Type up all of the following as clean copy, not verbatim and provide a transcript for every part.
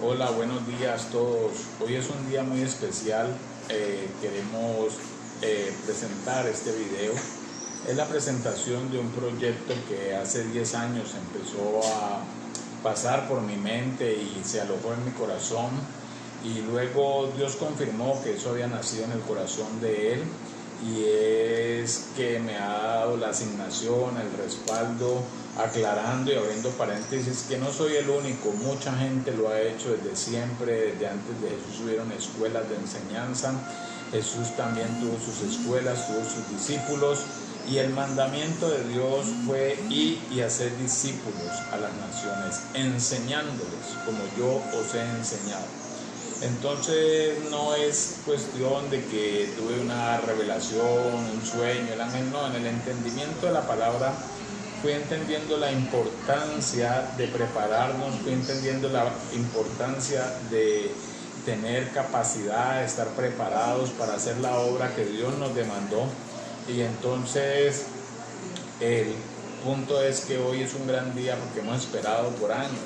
Hola, buenos días a todos. Hoy es un día muy especial. Queremos presentar este video. Es la presentación de un proyecto que hace 10 años empezó a pasar por mi mente y se alojó en mi corazón. Y luego Dios confirmó que eso había nacido en el corazón de Él. Y es que me ha dado la asignación, el respaldo, aclarando y abriendo paréntesis que no soy el único, mucha gente lo ha hecho desde siempre, desde antes de Jesús hubieron escuelas de enseñanza, Jesús también tuvo sus escuelas, tuvo sus discípulos y el mandamiento de Dios fue ir y hacer discípulos a las naciones, enseñándoles como yo os he enseñado. Entonces no es cuestión de que tuve una revelación, un sueño, el ángel, no, en el entendimiento de la palabra fui entendiendo la importancia de prepararnos, fui entendiendo la importancia de tener capacidad, de estar preparados para hacer la obra que Dios nos demandó. Y entonces el punto es que hoy es un gran día porque hemos esperado por años.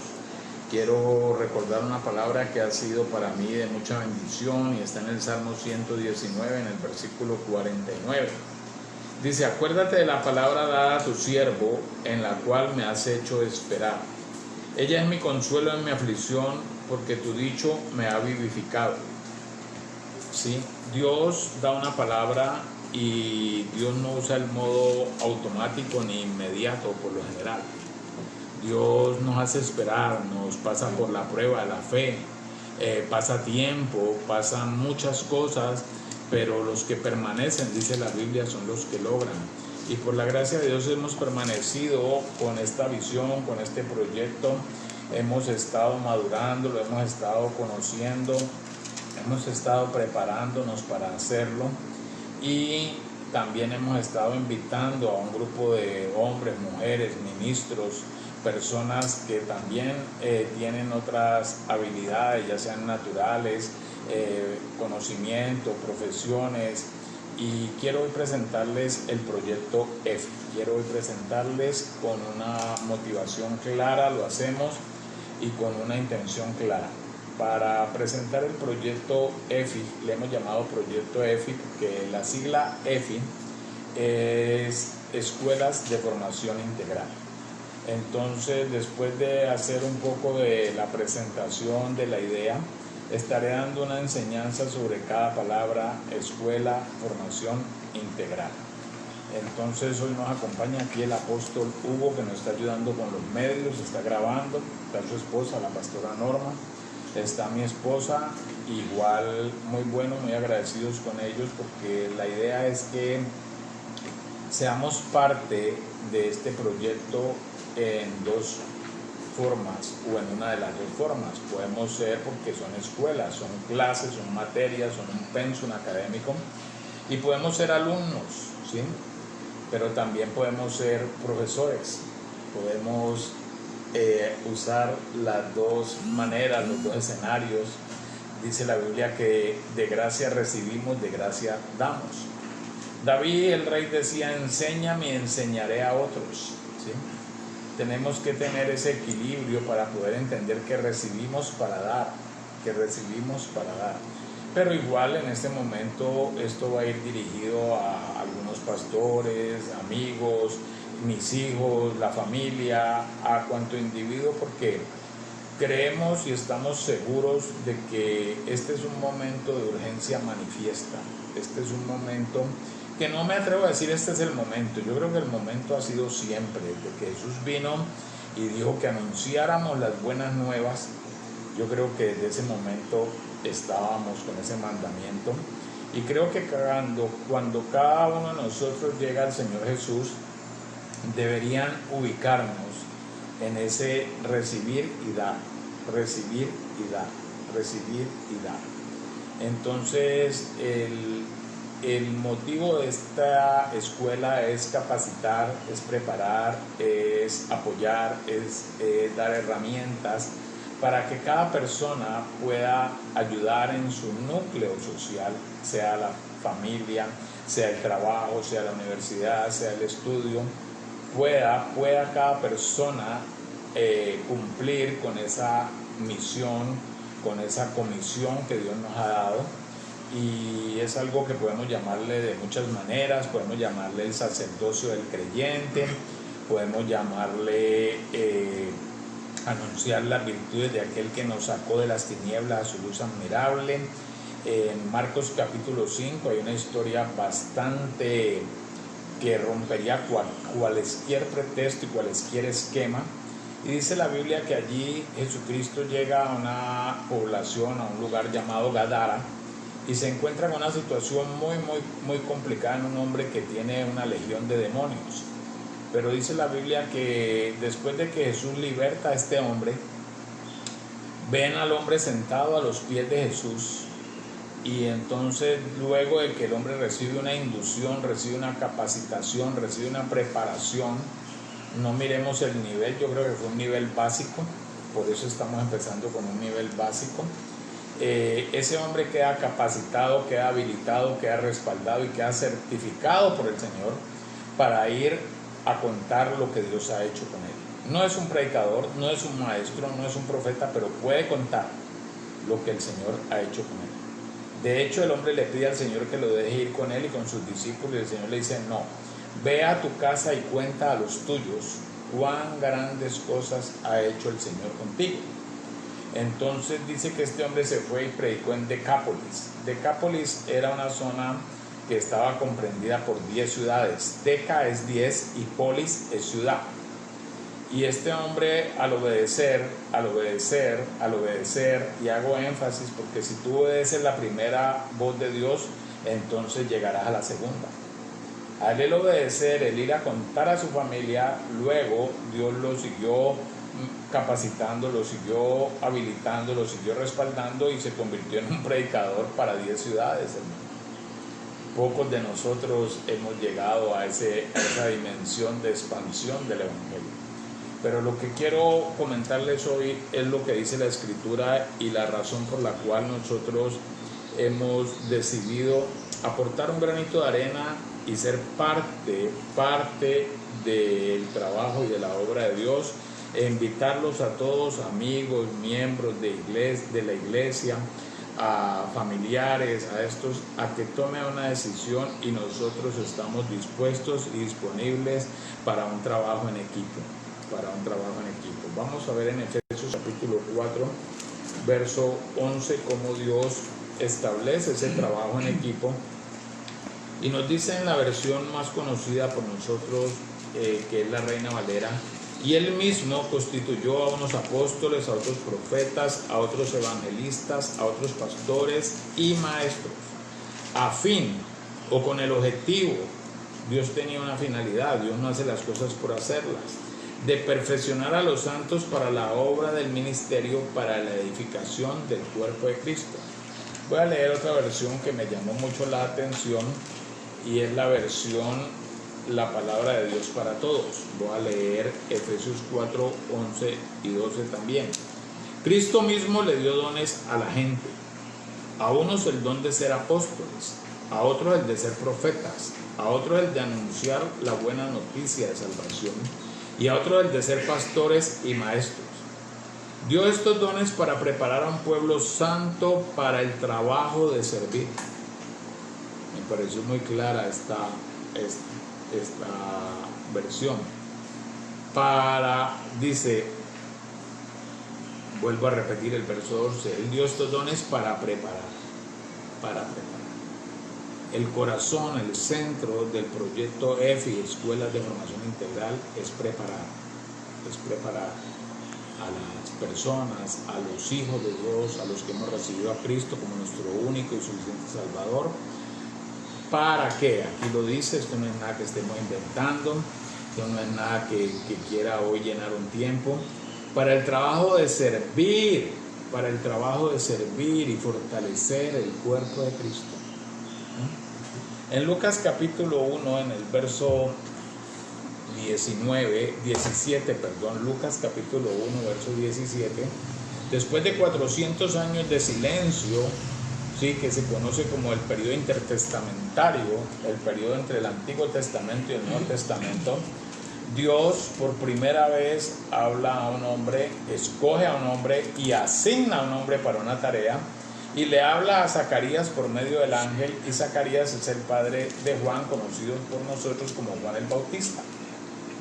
Quiero recordar una palabra que ha sido para mí de mucha bendición y está en el Salmo 119, en el versículo 49. Dice: acuérdate de la palabra dada a tu siervo, en la cual me has hecho esperar. Ella es mi consuelo en mi aflicción, porque tu dicho me ha vivificado. ¿Sí? Dios da una palabra y Dios no usa el modo automático ni inmediato por lo general. Dios nos hace esperar, nos pasa por la prueba de la fe, pasa tiempo, pasan muchas cosas, pero los que permanecen, dice la Biblia, son los que logran. Y por la gracia de Dios hemos permanecido con esta visión, con este proyecto, hemos estado madurando, lo hemos estado conociendo, hemos estado preparándonos para hacerlo y también hemos estado invitando a un grupo de hombres, mujeres, ministros, personas que también tienen otras habilidades, ya sean naturales, conocimiento, profesiones, y quiero hoy presentarles el proyecto EFI. Quiero hoy presentarles con una motivación clara, lo hacemos, y con una intención clara. Para presentar el proyecto EFI, le hemos llamado proyecto EFI porque la sigla EFI es Escuelas de Formación Integral. Entonces, después de hacer un poco de la presentación de la idea, estaré dando una enseñanza sobre cada palabra: escuela, formación integral. Entonces hoy nos acompaña aquí el apóstol Hugo, que nos está ayudando con los medios, está grabando, está su esposa, la pastora Norma, está mi esposa, igual muy bueno, muy agradecidos con ellos, porque la idea es que seamos parte de este proyecto en dos formas o en una de las dos formas. Podemos ser porque son escuelas, son clases, son materias, son un pensum académico, y podemos ser alumnos, ¿sí? Pero también podemos ser profesores, podemos usar las dos maneras, los dos escenarios. Dice la Biblia que de gracia recibimos, de gracia damos. David el rey decía: enséñame y enseñaré a otros, ¿sí? Tenemos que tener ese equilibrio para poder entender que recibimos para dar, Pero igual en este momento esto va a ir dirigido a algunos pastores, amigos, mis hijos, la familia, a cuanto individuo, porque creemos y estamos seguros de que este es un momento de urgencia manifiesta. Este es un momento que no me atrevo a decir este es el momento. Yo creo que el momento ha sido siempre, desde que Jesús vino y dijo que anunciáramos las buenas nuevas. Yo creo que desde ese momento estábamos con ese mandamiento, y creo que cuando cada uno de nosotros llega al Señor Jesús, deberían ubicarnos en ese recibir y dar, recibir y dar, recibir y dar. Entonces el motivo de esta escuela es capacitar, es preparar, es apoyar, es dar herramientas para que cada persona pueda ayudar en su núcleo social, sea la familia, sea el trabajo, sea la universidad, sea el estudio, pueda cada persona cumplir con esa misión, con esa comisión que Dios nos ha dado, y es algo que podemos llamarle de muchas maneras. Podemos llamarle el sacerdocio del creyente, podemos llamarle anunciar las virtudes de aquel que nos sacó de las tinieblas a su luz admirable. En Marcos capítulo 5 hay una historia bastante que rompería cualesquier pretexto y cualesquier esquema, y dice la Biblia que allí Jesucristo llega a una población, a un lugar llamado Gadara, y se encuentra con una situación muy complicada en un hombre que tiene una legión de demonios. Pero dice la Biblia que después de que Jesús liberta a este hombre, ven al hombre sentado a los pies de Jesús, y entonces luego de que el hombre recibe una inducción, recibe una capacitación, recibe una preparación, no miremos el nivel, yo creo que fue un nivel básico, por eso estamos empezando con un nivel básico. Ese hombre queda capacitado, queda habilitado, queda respaldado y queda certificado por el Señor para ir a contar lo que Dios ha hecho con él. No es un predicador, no es un maestro, no es un profeta, pero puede contar lo que el Señor ha hecho con él. De hecho, el hombre le pide al Señor que lo deje ir con él y con sus discípulos, y el Señor le dice: no, ve a tu casa y cuenta a los tuyos cuán grandes cosas ha hecho el Señor contigo. Entonces dice que este hombre se fue y predicó en Decápolis. Decápolis era una zona que estaba comprendida por 10 ciudades. Deca es 10 y polis es ciudad. Y este hombre, al obedecer, y hago énfasis porque si tú obedeces la primera voz de Dios, entonces llegarás a la segunda. Al él obedecer, el ir a contar a su familia, luego Dios lo siguió capacitando, lo siguió habilitando, lo siguió respaldando, y se convirtió en un predicador para 10 ciudades, hermano. Pocos de nosotros hemos llegado a esa dimensión de expansión del Evangelio. Pero lo que quiero comentarles hoy es lo que dice la Escritura y la razón por la cual nosotros hemos decidido aportar un granito de arena y ser parte del trabajo y de la obra de Dios, e invitarlos a todos, amigos, miembros de la iglesia, a familiares, a que tomen una decisión, y nosotros estamos dispuestos y disponibles para un trabajo en equipo. Vamos a ver en Efesios capítulo 4, verso 11, cómo Dios establece ese trabajo en equipo, y nos dice en la versión más conocida por nosotros, que es la Reina Valera: y él mismo constituyó a unos apóstoles, a otros profetas, a otros evangelistas, a otros pastores y maestros, a fin o con el objetivo. Dios tenía una finalidad, Dios no hace las cosas por hacerlas, de perfeccionar a los santos para la obra del ministerio, para la edificación del cuerpo de Cristo. Voy a leer otra versión que me llamó mucho la atención, y es la versión La Palabra de Dios para Todos. Voy a leer Efesios 4, 11 y 12 también. Cristo mismo le dio dones a la gente. A unos el don de ser apóstoles, a otros el de ser profetas, a otros el de anunciar la buena noticia de salvación, y a otros el de ser pastores y maestros. Dio estos dones para preparar a un pueblo santo para el trabajo de servir. Me pareció muy clara esta versión. Dice, vuelvo a repetir el verso 12: él dio estos dones para preparar. El corazón, el centro del proyecto EFI, Escuelas de Formación Integral, es preparar a las personas, a los hijos de Dios, a los que hemos recibido a Cristo como nuestro único y suficiente Salvador. ¿Para qué? Aquí lo dice, esto no es nada que estemos inventando, esto no es nada que quiera hoy llenar un tiempo. Para el trabajo de servir y fortalecer el cuerpo de Cristo. En Lucas capítulo 1, en el verso 17, Lucas capítulo 1, verso 17, después de 400 años de silencio, sí, que se conoce como el periodo intertestamentario, el periodo entre el Antiguo Testamento y el Nuevo Testamento, Dios por primera vez habla a un hombre, escoge a un hombre y asigna a un hombre para una tarea, y le habla a Zacarías por medio del ángel, y Zacarías es el padre de Juan, conocido por nosotros como Juan el Bautista,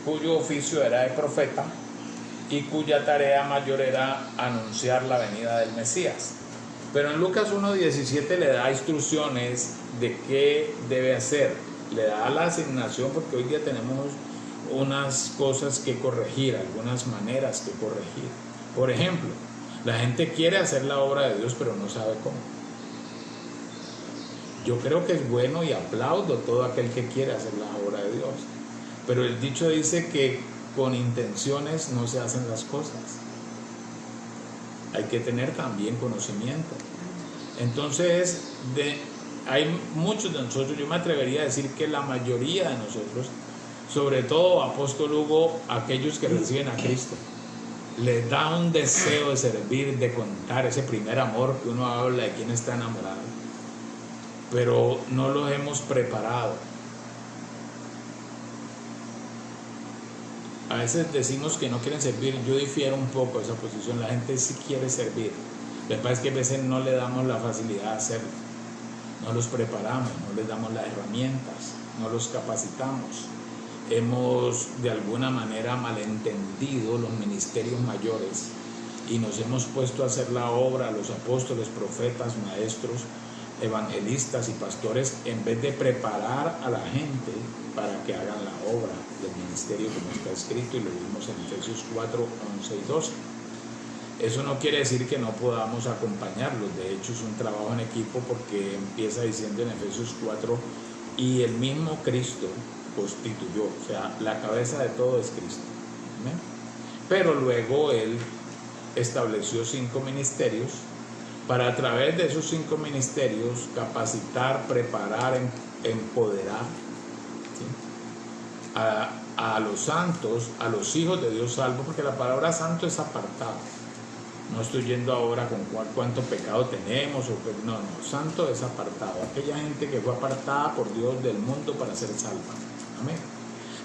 cuyo oficio era de profeta y cuya tarea mayor era anunciar la venida del Mesías. Pero en Lucas 1:17 le da instrucciones de qué debe hacer, le da la asignación, porque hoy día tenemos unas cosas que corregir, algunas maneras que corregir. Por ejemplo, la gente quiere hacer la obra de Dios, pero no sabe cómo. Yo creo que es bueno y aplaudo todo aquel que quiere hacer la obra de Dios, pero el dicho dice que con intenciones no se hacen las cosas. Hay que tener también conocimiento. Entonces, hay muchos de nosotros, yo me atrevería a decir que la mayoría de nosotros, sobre todo apóstol Hugo, aquellos que reciben a Cristo, les da un deseo de servir, de contar ese primer amor que uno habla de quien está enamorado, pero no los hemos preparado. A veces decimos que no quieren servir. Yo difiero un poco de esa posición. La gente sí quiere servir. Lo que pasa es que a veces no le damos la facilidad de hacerlo, no los preparamos, no les damos las herramientas, no los capacitamos. Hemos de alguna manera malentendido los ministerios mayores y nos hemos puesto a hacer la obra, los apóstoles, profetas, maestros, evangelistas y pastores, en vez de preparar a la gente para que hagan la obra del ministerio como está escrito, y lo vimos en Efesios 4, 11 y 12. Eso no quiere decir que no podamos acompañarlos, de hecho es un trabajo en equipo, porque empieza diciendo en Efesios 4, y el mismo Cristo constituyó, o sea, la cabeza de todo es Cristo. ¿Ven? Pero luego Él estableció 5 ministerios para, a través de esos 5 ministerios, capacitar, preparar, empoderar, ¿sí?, a los santos, a los hijos de Dios salvos, porque la palabra santo es apartado. No estoy yendo ahora con cuánto pecado tenemos, no, santo es apartado, aquella gente que fue apartada por Dios del mundo para ser salva. Amén.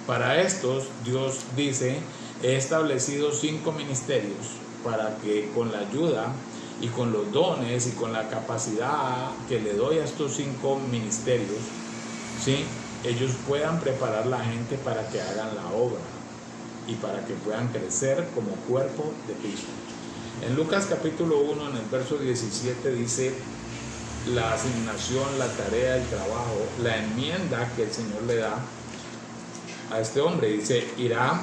Para estos, Dios dice, he establecido 5 ministerios para que con la ayuda y con los dones y con la capacidad que le doy a estos 5 ministerios, ¿sí?, ellos puedan preparar la gente para que hagan la obra y para que puedan crecer como cuerpo de Cristo. En Lucas capítulo 1, en el verso 17, dice la asignación, la tarea, el trabajo, la enmienda que el Señor le da a este hombre. Dice, irá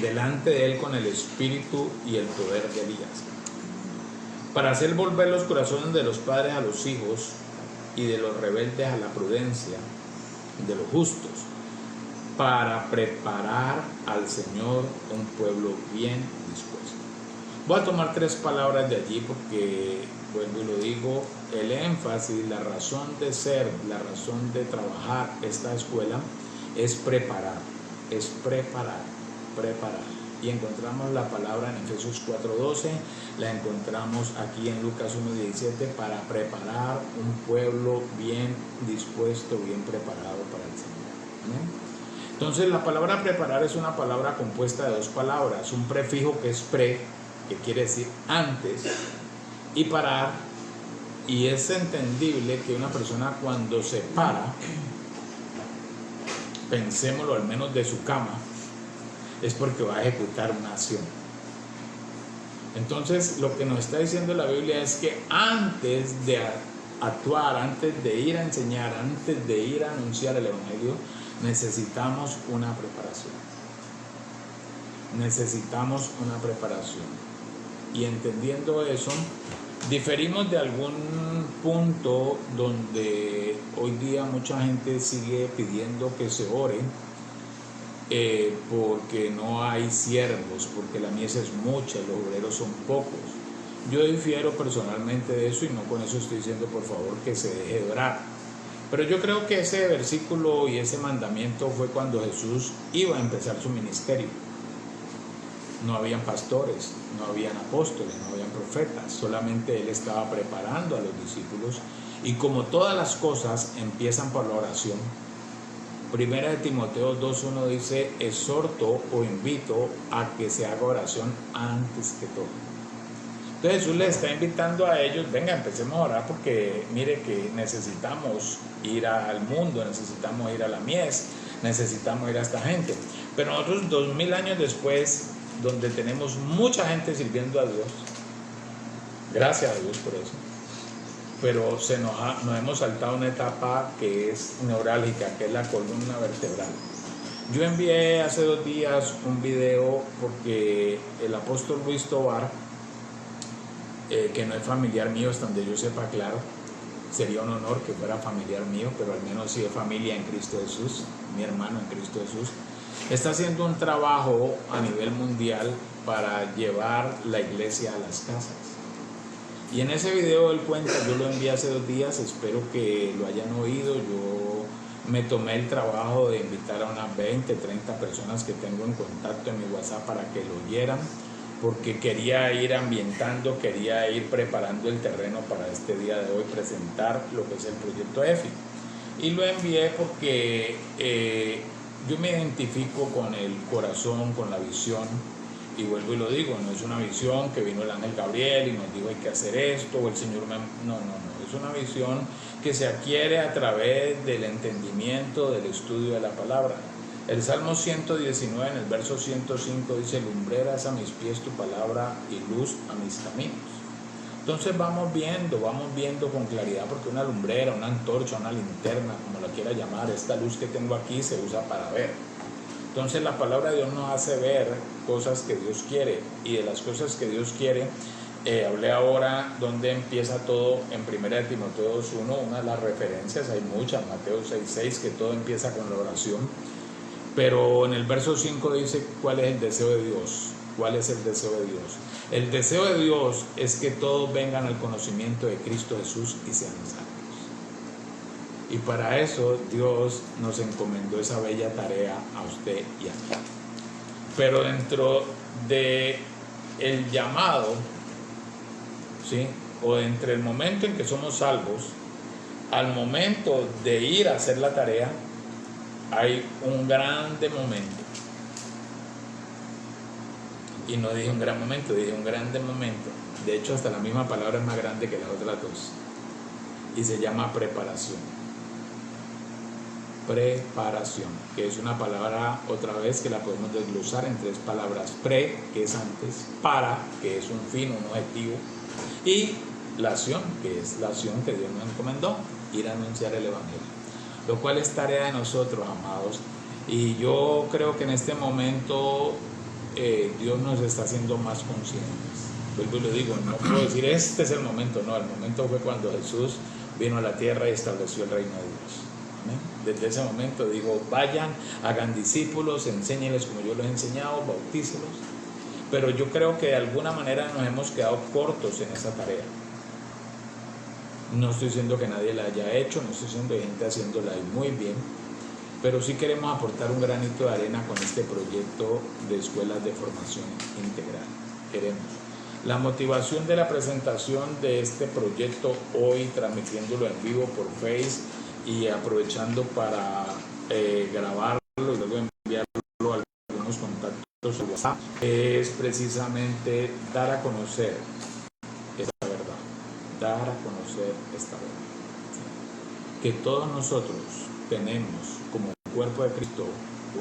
delante de él con el espíritu y el poder de Elías, para hacer volver los corazones de los padres a los hijos y de los rebeldes a la prudencia, de los justos, para preparar al Señor un pueblo bien dispuesto. Voy a tomar 3 palabras de allí porque, vuelvo y lo digo, el énfasis, la razón de ser, la razón de trabajar esta escuela es preparar, preparar. Y encontramos la palabra en Efesios 4:12, la encontramos aquí en Lucas 1:17, para preparar un pueblo bien dispuesto, bien preparado para el Señor. ¿Amén? Entonces la palabra preparar es una palabra compuesta de 2 palabras, un prefijo que es pre, que quiere decir antes, y parar, y es entendible que una persona cuando se para, pensémoslo al menos de su cama, es porque va a ejecutar una acción. Entonces lo que nos está diciendo la Biblia es que antes de actuar, antes de ir a enseñar, antes de ir a anunciar el Evangelio, necesitamos una preparación. Necesitamos una preparación. Y entendiendo eso, diferimos de algún punto donde hoy día mucha gente sigue pidiendo que se ore, porque no hay siervos, porque la mies es mucha, los obreros son pocos. Yo difiero personalmente de eso, y no con eso estoy diciendo por favor que se deje de orar, pero yo creo que ese versículo y ese mandamiento fue cuando Jesús iba a empezar su ministerio. No habían pastores, no habían apóstoles, no habían profetas, solamente Él estaba preparando a los discípulos, y como todas las cosas empiezan por la oración, Primera de Timoteo 2:1 dice, exhorto o invito a que se haga oración antes que todo. Entonces Jesús les está invitando a ellos, venga, empecemos a orar porque mire que necesitamos ir al mundo, necesitamos ir a la mies, necesitamos ir a esta gente. Pero nosotros 2000 años después, donde tenemos mucha gente sirviendo a Dios, gracias a Dios por eso, pero nos hemos saltado una etapa que es neurálgica, que es la columna vertebral. Yo envié hace 2 días un video porque el apóstol Luis Tobar, que no es familiar mío, hasta donde yo sepa, claro, sería un honor que fuera familiar mío, pero al menos sí es familia en Cristo Jesús, mi hermano en Cristo Jesús, está haciendo un trabajo a nivel mundial para llevar la iglesia a las casas. Y en ese video él cuenta, yo lo envié hace 2 días, espero que lo hayan oído. Yo me tomé el trabajo de invitar a unas 20, 30 personas que tengo en contacto en mi WhatsApp para que lo oyeran, porque quería ir ambientando, quería ir preparando el terreno para este día de hoy, presentar lo que es el proyecto EFI. Y lo envié porque yo me identifico con el corazón, con la visión. Y vuelvo y lo digo, no es una visión que vino el ángel Gabriel y nos dijo hay que hacer esto, o el Señor no, es una visión que se adquiere a través del entendimiento, del estudio de la palabra. El Salmo 119 en el verso 105 dice, lumbreras a mis pies tu palabra y luz a mis caminos. Entonces vamos viendo con claridad, porque una lumbrera, una antorcha, una linterna, como la quiera llamar, esta luz que tengo aquí se usa para ver. Entonces la palabra de Dios nos hace ver cosas que Dios quiere, y de las cosas que Dios quiere, hablé ahora donde empieza todo en 1 de Timoteo 2:1, una de las referencias, hay muchas, Mateo 6:6, que todo empieza con la oración, pero en el verso 5 dice cuál es el deseo de Dios. ¿Cuál es el deseo de Dios? El deseo de Dios es que todos vengan al conocimiento de Cristo Jesús y sean salvos. Y para eso Dios nos encomendó esa bella tarea a usted y a mí. Pero dentro de el llamado, ¿sí?, o entre el momento en que somos salvos al momento de ir a hacer la tarea, hay un grande momento. Y no dije un gran momento, dije un grande momento. De hecho, hasta la misma palabra es más grande que las otras dos. Y se llama preparación. Preparación, que es una palabra, otra vez, que la podemos desglosar en 3 palabras. Pre, que es antes; para, que es un fin, un objetivo; y la acción, que es la acción que Dios nos encomendó, ir a anunciar el Evangelio. Lo cual es tarea de nosotros, amados. Y yo creo que en este momento Dios nos está haciendo más conscientes. Vuelvo y lo digo, no puedo decir este es el momento, no, el momento fue cuando Jesús vino a la tierra y estableció el reino de Dios. ¿Amén? Desde ese momento digo, vayan, hagan discípulos, enséñenles como yo los he enseñado, bautícelos. Pero yo creo que de alguna manera nos hemos quedado cortos en esa tarea. No estoy diciendo que nadie la haya hecho, no estoy diciendo que hay gente haciéndola muy bien, pero sí queremos aportar un granito de arena con este proyecto de escuelas de formación integral. Queremos. La motivación de la presentación de este proyecto hoy, transmitiéndolo en vivo por Face y aprovechando para grabarlo y luego enviarlo a algunos contactos de WhatsApp, es precisamente dar a conocer esta verdad. Dar a conocer esta verdad. Que todos nosotros tenemos como cuerpo de Cristo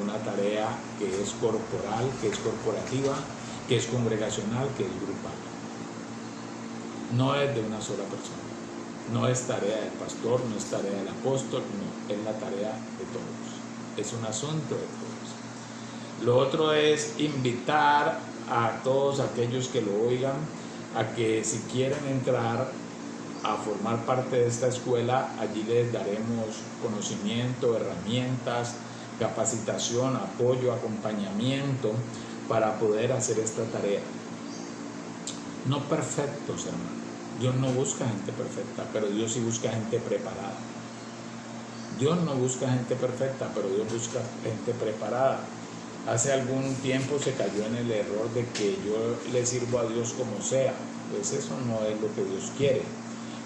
una tarea que es corporal, que es corporativa, que es congregacional, que es grupal. No es de una sola persona, no es tarea del pastor, no es tarea del apóstol, no, es la tarea de todos, es un asunto de todos. Lo otro es invitar a todos aquellos que lo oigan a que si quieren entrar a formar parte de esta escuela, allí les daremos conocimiento, herramientas, capacitación, apoyo, acompañamiento para poder hacer esta tarea. No perfectos, hermano. Dios no busca gente perfecta, pero Dios sí busca gente preparada. Dios no busca gente perfecta, pero Dios busca gente preparada. Hace algún tiempo se cayó en el error de que yo le sirvo a Dios como sea. Pues eso no es lo que Dios quiere.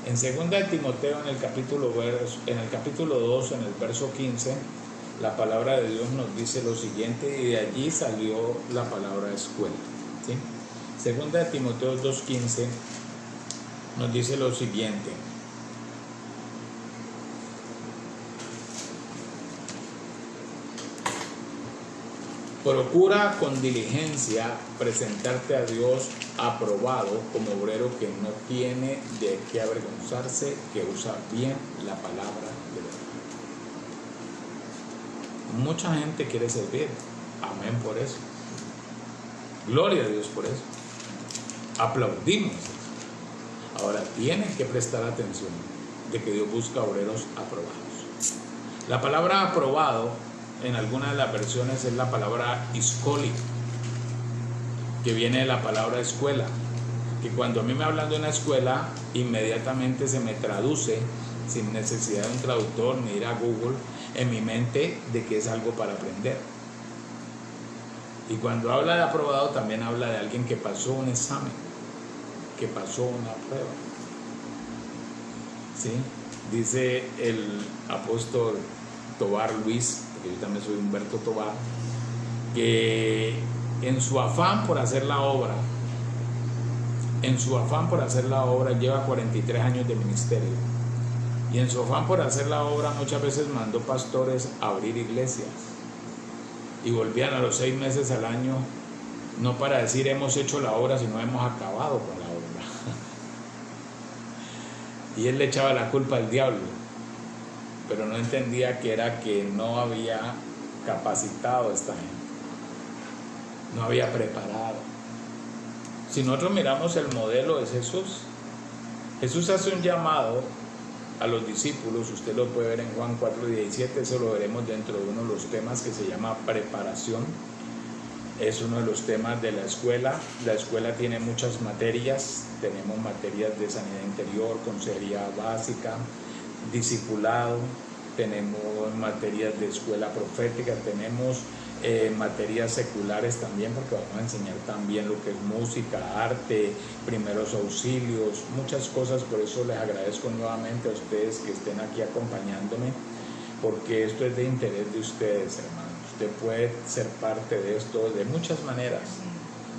En 2 de Timoteo, en el capítulo 2, en el verso 15, la palabra de Dios nos dice lo siguiente, y de allí salió la palabra escuela, ¿sí? Segunda de Timoteo 2:15 nos dice lo siguiente: procura con diligencia presentarte a Dios aprobado como obrero que no tiene de qué avergonzarse, que usa bien la palabra de Dios. Mucha gente quiere servir, amén por eso, gloria a Dios por eso, aplaudimos eso. Ahora tienen que prestar atención de que Dios busca obreros aprobados. La palabra aprobado en algunas de las versiones es la palabra iskoli, que viene de la palabra escuela, que cuando a mí me hablan de una escuela inmediatamente se me traduce sin necesidad de un traductor ni ir a Google en mi mente de que es algo para aprender. Y cuando habla de aprobado también habla de alguien que pasó un examen, que pasó una prueba, ¿sí? Dice el apóstol Tobar Luis, porque yo también soy Humberto Tobar, que en su afán por hacer la obra, lleva 43 años de ministerio, y en su afán por hacer la obra muchas veces mandó pastores a abrir iglesias, y volvían a los 6 meses al año, no para decir hemos hecho la obra, sino hemos acabado con la obra. Y él le echaba la culpa al diablo, pero no entendía que era que no había capacitado a esta gente, no había preparado. Si nosotros miramos el modelo de Jesús, Jesús hace un llamado a los discípulos, usted lo puede ver en Juan 4:17, eso lo veremos dentro de uno de los temas que se llama preparación. Es uno de los temas de la escuela. La escuela tiene muchas materias, tenemos materias de sanidad interior, consejería básica, discipulado, tenemos materias de escuela profética, tenemos materias seculares también, porque vamos a enseñar también lo que es música, arte, primeros auxilios, muchas cosas. Por eso les agradezco nuevamente a ustedes que estén aquí acompañándome, porque esto es de interés de ustedes, hermanos. Usted puede ser parte de esto de muchas maneras.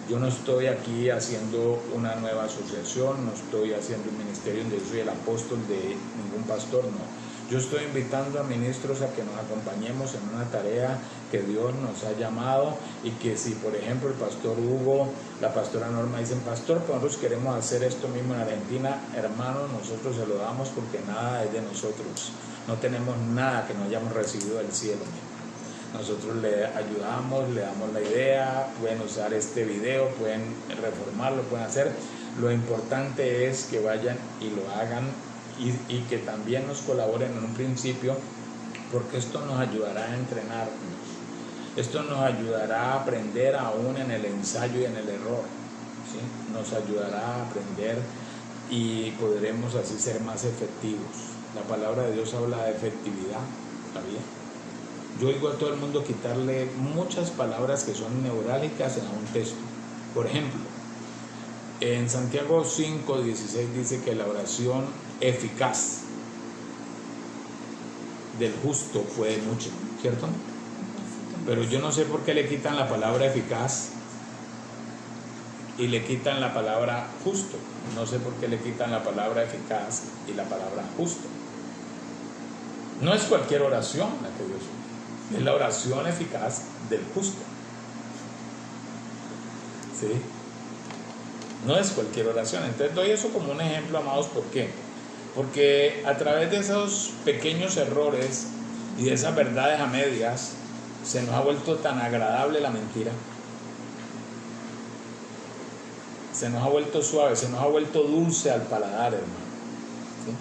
Yo no estoy aquí haciendo una nueva asociación, no estoy haciendo un ministerio donde yo soy el apóstol de ningún pastor, no. Yo estoy invitando a ministros a que nos acompañemos en una tarea que Dios nos ha llamado, y que si, por ejemplo, el pastor Hugo, la pastora Norma dicen, pastor, pues nosotros queremos hacer esto mismo en Argentina, hermanos, nosotros se lo damos, porque nada es de nosotros. No tenemos nada que no hayamos recibido del cielo. Nosotros le ayudamos, le damos la idea, pueden usar este video, pueden reformarlo, pueden hacer. Lo importante es que vayan y lo hagan, y que también nos colaboren en un principio, porque esto nos ayudará a entrenarnos, esto nos ayudará a aprender aún en el ensayo y en el error, ¿sí? Nos ayudará a aprender y podremos así ser más efectivos. La palabra de Dios habla de efectividad, ¿está bien? Yo oigo a todo el mundo quitarle muchas palabras que son neurálgicas en un texto. Por ejemplo, en Santiago 5:16 dice que la oración eficaz del justo puede mucho, ¿cierto? Pero yo no sé por qué le quitan la palabra eficaz y le quitan la palabra justo. No sé por qué le quitan la palabra eficaz y la palabra justo. No es cualquier oración la que Dios usa, es la oración eficaz del justo, ¿sí? No es cualquier oración. Entonces doy eso como un ejemplo, amados. ¿Por qué? Porque a través de esos pequeños errores y de esas verdades a medias, se nos ha vuelto tan agradable la mentira, se nos ha vuelto suave, se nos ha vuelto dulce al paladar, hermano, ¿sí?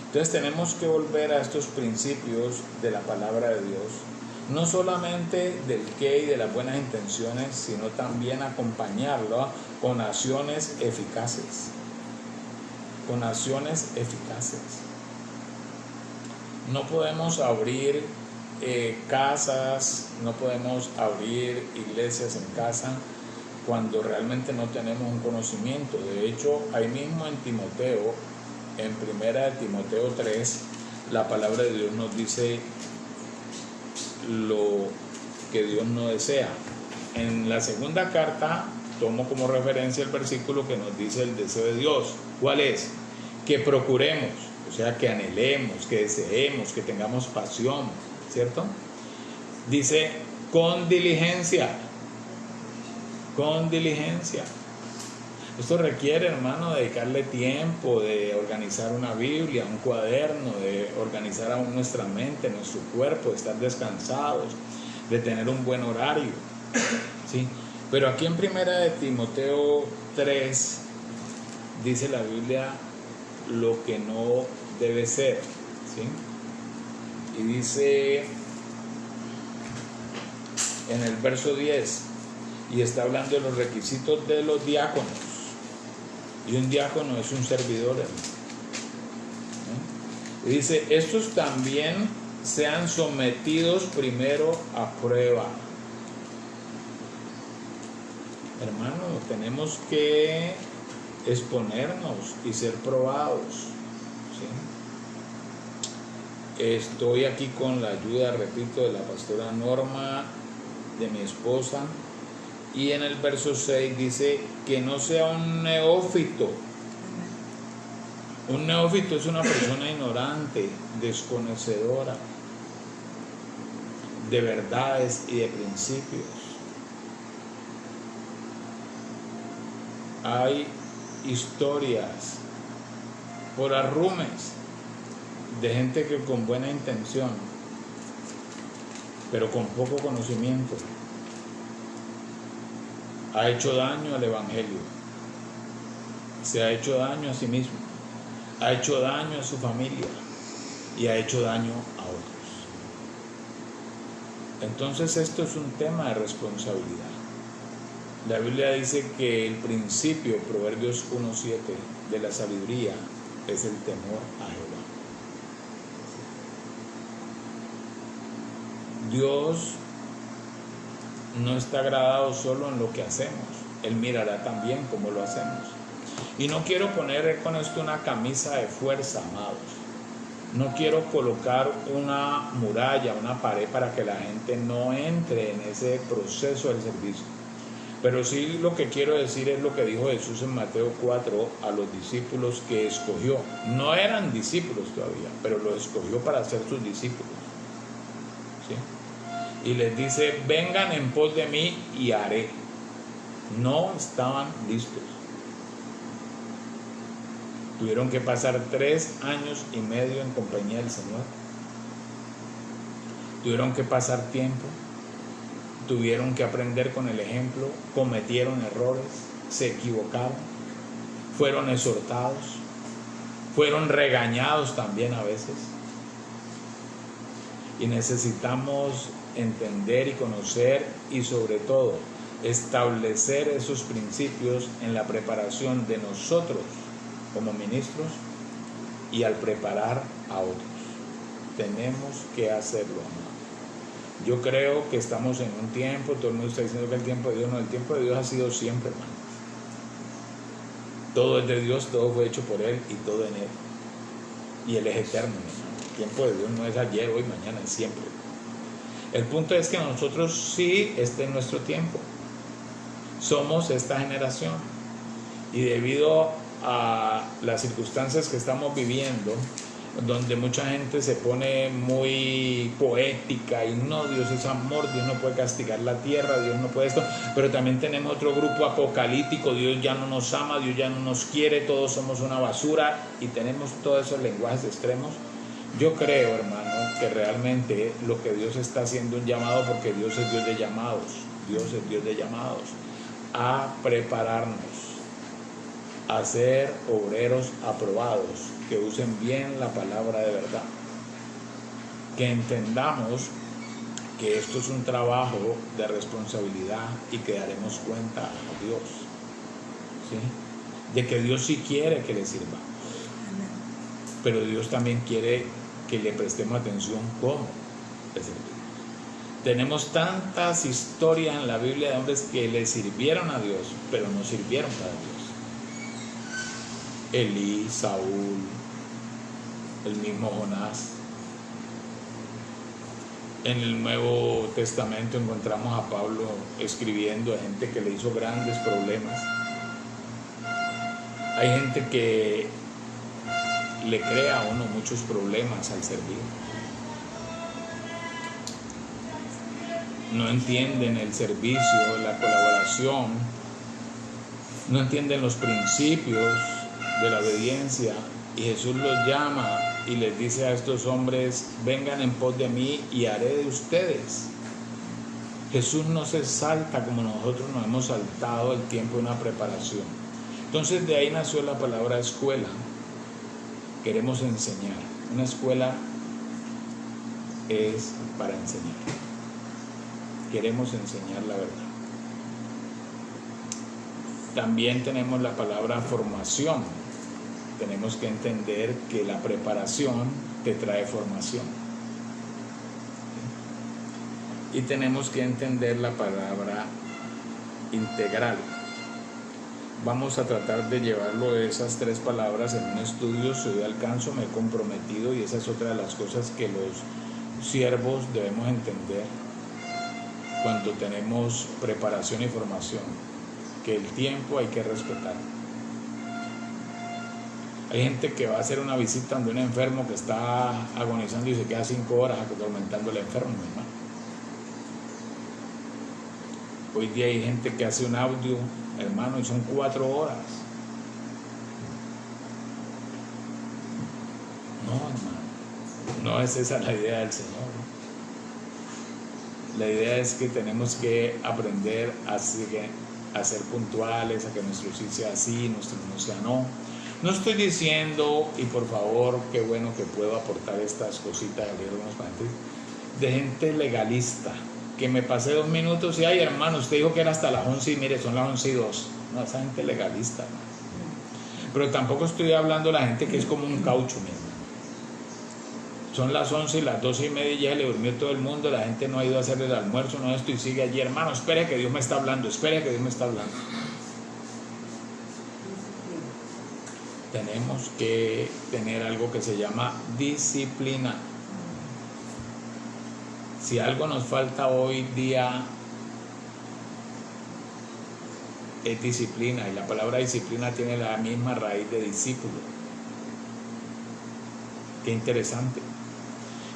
Entonces tenemos que volver a estos principios de la palabra de Dios, no solamente del qué y de las buenas intenciones, sino también acompañarlo con acciones eficaces, con acciones eficaces. No podemos abrir casas, no podemos abrir iglesias en casa cuando realmente no tenemos un conocimiento. De hecho, ahí mismo en Timoteo, en 1 Timoteo 3, la palabra de Dios nos dice lo que Dios no desea. En la segunda carta tomo como referencia el versículo que nos dice el deseo de Dios. ¿Cuál es? Que procuremos, o sea, que anhelemos, que deseemos, que tengamos pasión, ¿cierto? Dice, con diligencia. Con diligencia. Esto requiere, hermano, dedicarle tiempo, de organizar una Biblia, un cuaderno, de organizar aún nuestra mente, nuestro cuerpo, de estar descansados, de tener un buen horario, ¿sí? Pero aquí en 1 Timoteo 3 dice la Biblia lo que no debe ser, ¿sí? Y dice en el verso 10, y está hablando de los requisitos de los diáconos. Y un diácono es un servidor, hermano. Y dice, estos también sean sometidos primero a prueba. Hermano, tenemos que exponernos y ser probados, ¿sí? Estoy aquí con la ayuda, repito, de la pastora Norma, de mi esposa. Y en el verso 6 dice que no sea un neófito. Un neófito es una persona ignorante, desconocedora de verdades y de principios. Hay historias por arrumes de gente que con buena intención, pero con poco conocimiento, ha hecho daño al Evangelio, se ha hecho daño a sí mismo, ha hecho daño a su familia y ha hecho daño a otros. Entonces esto es un tema de responsabilidad. La Biblia dice que el principio, Proverbios 1:7, de la sabiduría es el temor a Jehová. Dios no está agradado solo en lo que hacemos, Él mirará también cómo lo hacemos. Y no quiero poner con esto una camisa de fuerza, amados. No quiero colocar una muralla, una pared para que la gente no entre en ese proceso del servicio. Pero sí lo que quiero decir es lo que dijo Jesús en Mateo 4 a los discípulos que escogió. No eran discípulos todavía, pero los escogió para ser sus discípulos, ¿sí? Y les dice, vengan en pos de mí y haré. No estaban listos. Tuvieron que pasar 3 años y medio en compañía del Señor. Tuvieron que pasar tiempo. Tuvieron que aprender con el ejemplo. Cometieron errores. Se equivocaron. Fueron exhortados. Fueron regañados también a veces. Y necesitamos entender y conocer y sobre todo establecer esos principios en la preparación de nosotros como ministros y al preparar a otros. Tenemos que hacerlo, hermano. Yo creo que estamos en un tiempo, todo el mundo está diciendo que el tiempo de Dios no, el tiempo de Dios ha sido siempre, hermano. Todo es de Dios, todo fue hecho por Él y todo en Él. Y Él es eterno, hermano. El tiempo de Dios no es ayer, hoy, mañana, es siempre. El punto es que nosotros sí, este es nuestro tiempo. Somos esta generación. Y debido a las circunstancias que estamos viviendo, donde mucha gente se pone muy poética y no, Dios es amor, Dios no puede castigar la tierra, Dios no puede esto, pero también tenemos otro grupo apocalíptico, Dios ya no nos ama, Dios ya no nos quiere, todos somos una basura, y tenemos todos esos lenguajes extremos. Yo creo, hermano, que realmente lo que Dios está haciendo un llamado, porque Dios es Dios de llamados, Dios es Dios de llamados, a prepararnos, a ser obreros aprobados, que usen bien la palabra de verdad, que entendamos que esto es un trabajo de responsabilidad y que daremos cuenta a Dios, ¿sí? De que Dios sí quiere que le sirvamos, pero Dios también quiere que le prestemos atención cómo le servimos. Tenemos tantas historias en la Biblia de hombres que le sirvieron a Dios, pero no sirvieron para Dios. Elí, Saúl, el mismo Jonás. En el Nuevo Testamento encontramos a Pablo escribiendo a gente que le hizo grandes problemas. Hay gente que le crea a uno muchos problemas al servir. No entienden el servicio, la colaboración, no entienden los principios de la obediencia, y Jesús los llama y les dice a estos hombres: vengan en pos de mí y haré de ustedes. Jesús no se salta como nosotros nos hemos saltado el tiempo de una preparación. Entonces de ahí nació la palabra escuela. Queremos enseñar. Una escuela es para enseñar. Queremos enseñar la verdad. También tenemos la palabra formación. Tenemos que entender que la preparación te trae formación. Y tenemos que entender la palabra integral. Vamos a tratar de llevarlo esas tres palabras en un estudio. Si hoy alcanzo, me he comprometido, y esa es otra de las cosas que los siervos debemos entender cuando tenemos preparación y formación, que el tiempo hay que respetar. Hay gente que va a hacer una visita donde un enfermo que está agonizando y se queda 5 horas atormentando al enfermo, mi hermano. Hoy día hay gente que hace un audio, hermano, y son 4 horas. No, hermano, no es esa la idea del Señor. La idea es que tenemos que aprender a ser puntuales, a que nuestro sí sea sí, nuestro no sea no. No estoy diciendo, y por favor, qué bueno que puedo aportar estas cositas de gente legalista, que me pasé 2 minutos y, ay, hermano, usted dijo que era hasta las 11 y mire, son las 11:02. No, esa gente legalista, ¿no? Pero tampoco estoy hablando de la gente que es como un caucho, mi hermano. Son las 11 y las 12:30 ya le durmió todo el mundo, la gente no ha ido a hacer el almuerzo, no esto, y sigue allí, hermano, espere que Dios me está hablando, espere que Dios me está hablando. Tenemos que tener algo que se llama disciplina. Si algo nos falta hoy día es disciplina, y la palabra disciplina tiene la misma raíz de discípulo. Qué interesante.